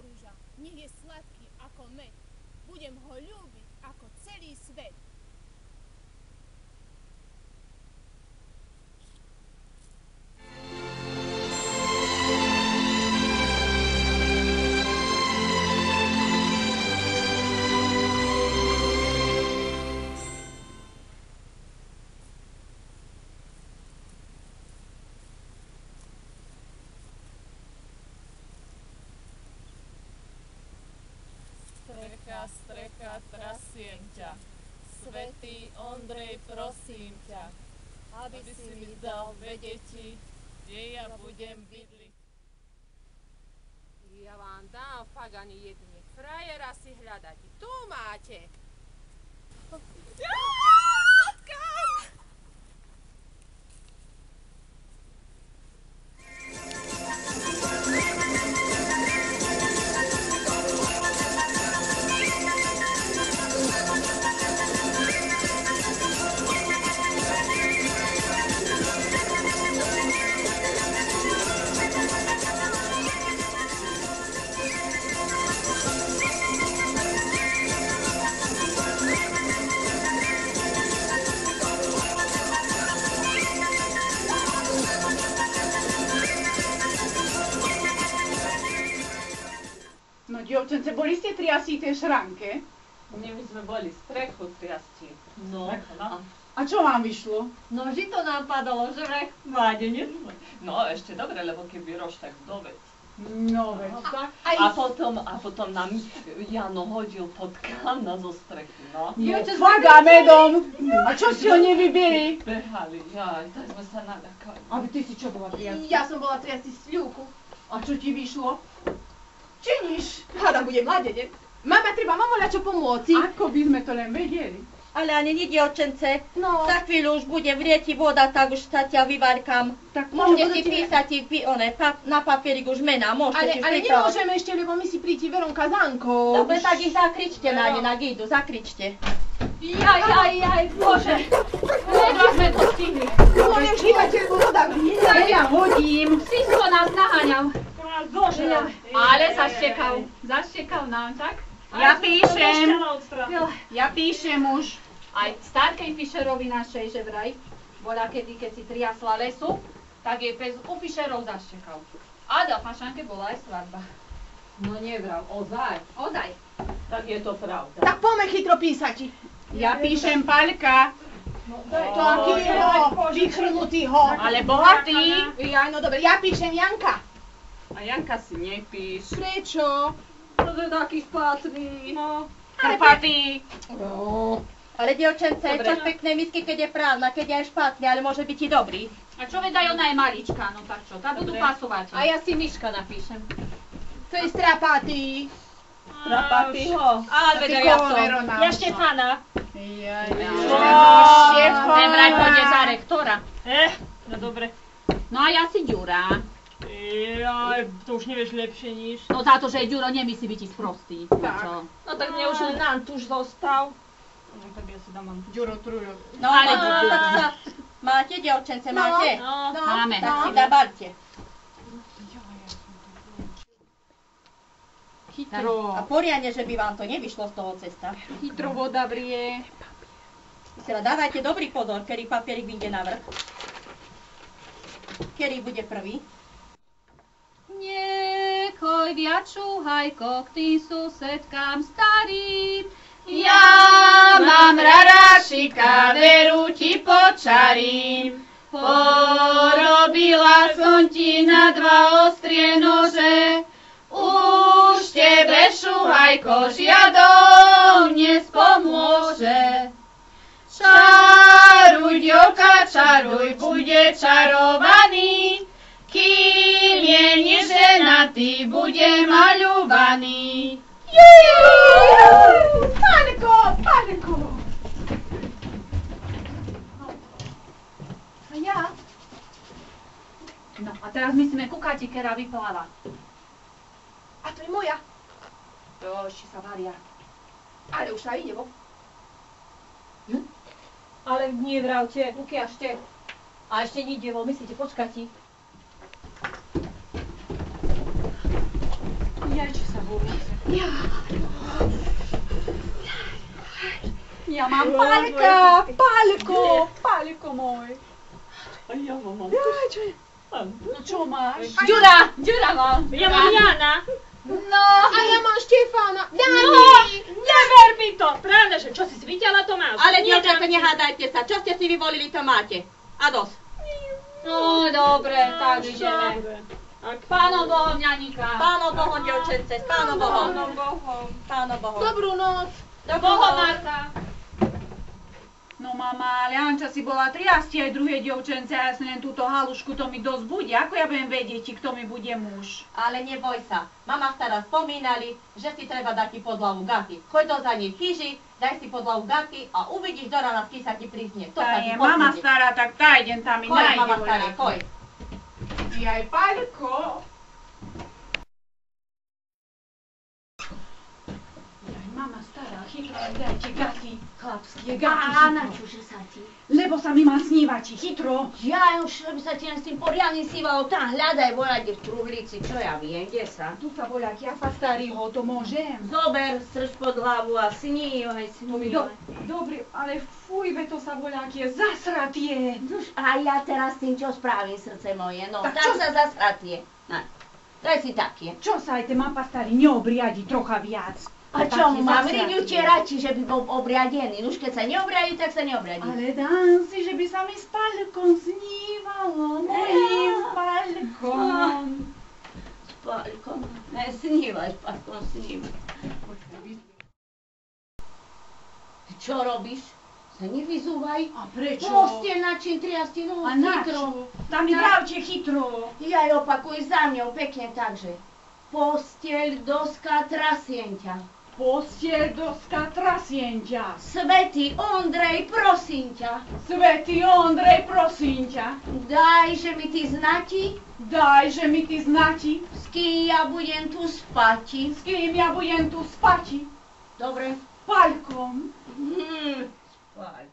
rúža, nech je sladký ako med. Budem ho ľúbiť ako celý svet. Streka, trasiem ťa. Svätý Ondrej, prosím ťa, aby si mi dal vedeti, kde ja budem bydliť. Ja vám dám fakt ani jedine frajera si hľadať. Tu máte. No, dievčence, boli ste triasí tej šranke? Nie, my sme boli strechu triasti. No. A čo vám vyšlo? No, žito nám padalo, že vraj mládenie. No, ešte dobre, lebo keby rož, tak doveď. No, veď. A potom nám Jano hodil potkána zo strechy, no. No, fakt a medom. A čo ste ho nevybili? Behali, jaj, tak sme sa naľakali. A ty si čo bola triasí? Ja som bola triasti sľúku. A čo ti vyšlo? Činíš? Hada bude mladenec. Mama, treba mamoľa čo pomôcť. Ako by sme to len vedeli? Ale ani nie, dievčence. No. Za chvíľu už bude vrieť voda, tak už sa ťa vyvarkam. Tak Môžete si písať na papierik už mená, môžete si už Ale pripravať. nemôžeme ešte, lebo my si príti Veronka s Ankou. Dobre, tak ich zakričte na ne, na Gidu, zakričte. Jaj, bože. Ledva sme to stihli. Poviem, hýbate, lebo voda vyjde. Ja hodím. Sisko nás naháňal. Bože. Ale zaštekal nám, tak? Ja píšem už. Aj starkej Fischerovi našej, že vraj, bola kedy, keď si triasla lesu, tak jej pes u Fischerov zaštekal. A do Fašanke bola aj svadba. No nevral, ozaj. Tak je to pravda. Tak poďme chytro písať. Ja píšem Paľka. To akýho, vychrnutýho. Ale bohatý. Ja, no dobre, ja píšem Janka. A Janka si nepíš. Prečo? To je taký špatný. No, Karpatý. Ale dievčence, čas peknej misky, keď je právna, keď je aj špatný, ale môže byť i dobrý. A čo vedaj, ona je malička, no tak čo, tá budú pasovať. A ja si Miška napíšem. To je strapatý. Trapatýho. Ale vedaj, ja som. Ja Štefana. Ten vraj pôjde za rektora. No dobre. No a ja si Ďura. To už nevieš lepšie niž. No za to, že je Ďuro, nemyslí byť ti sprostý. Tak. No tak mne už len Antuš zostal. No tak ja si dám Antuš. Ďuro, Trujo. No ale máte, dievčence, máte? No. Máme. Tak si nabarte. Chytro. A poriadne, že by vám to nevyšlo z toho cesta. Chytro voda vrie. Teda dávajte dobrý pozor, ktorý papierik vyjde na vrch. Ktorý bude prvý. Niekoj viačúhajko k tým susedkám starým. Ja mám rarášika, veru ti počarím. Porobila som ti na dva ostrie nože. Už tebe, šuhajko, žiadom nespomôže. Čaruj, ďoka, čaruj, bude čarovaný. Kým je neženatý, bude maľovaný. Panko! A ja? No a teraz myslíme kukati, ktorá vypláva. A to je moja. To ešte sa varia. Ale už sa ide, bo. Ale nie vravte. Ukiažte. A ešte nie devo, myslíte, počkati. Jajči sa bolíte. Ja mám Paľka, Paľko môj. A ja mám. No čo máš? Ďura mám. Ja mám Jana. No, A ja mám Štefána. Never mi to. Pravda, že čo si videla, to máš. Ale dievčatá, nehádajte sa. Čo ste si vyvolili, to máte. A dosť. no dobre, tak ideme. Pánom Bohom, ňanika. Pánom Bohom, dievčence, s Pánom Bohom. Pánom Bohom. Dobrú noc. Bohom, Marta. No mama, ale Anča si bola triasti aj druhé dievčence a ja som len túto halušku, to mi dosť bude. Ako ja budem vedieť, kto mi bude muž? Ale neboj sa. Mama stará spomínali, že si treba dať ti podlahu gaty. Choď do za nej chyži, daj si podlahu gaty a uvidíš, do rana ský sa ti priznie. To Tá sa ti je mama potvrdí. stará, tak tá idem tam i Choď, nájde. mama stará, choď. Jaj, Paľko. Jaj, mama stará, chytro, dajte gaty, chlapskie gaty, A na chytro. čože sa ti? Lebo sa mi má snívať, chytro. Ja už, aby sa ti len s tým poriadne sývalo, tam hľadaj, voľade v truhlici, čo ja viem, kde sa? Tu sa voľak, ja fa starýho, to môžem. Zober, strč pod hlavu a snívaj, snívaj. Dobre, ale fuj, ve to sa voľak je zasratie. Nož, a ja teraz s tým čo spravím, srdce moje, no, Tak tak čo- sa zasratie. No, daj si také. Čo sa aj te mapa starý neobriadi trocha viac? A Tak čo, je mám zasratie. riť utierať, čiže by bol obriadený. Už keď sa neobriadi, tak sa neobriadi. Ale dám si, že by sa mi s Paľkom snívalo, mojím Paľkom. S Paľkom, ne, snívaj, s Paľkom, snívaj. Čo robíš? Sa nevyzúvaj. A prečo? Posteľ način triasti, no, A na chytro. čo? Tam mi dávte chytro. Jaj, opakuj za mňou, pekne takže. Posteľ, doska, trasien ťa. Postiel, doska, trasien ťa. Svätý Ondrej, prosím ťa, Svätý Ondrej, prosím ťa, daj, že mi ty znati, daj, že mi ty znati, s kým ja budem tu spati. s kým ja budem tu spati. Dobre? Paľkom. Spať.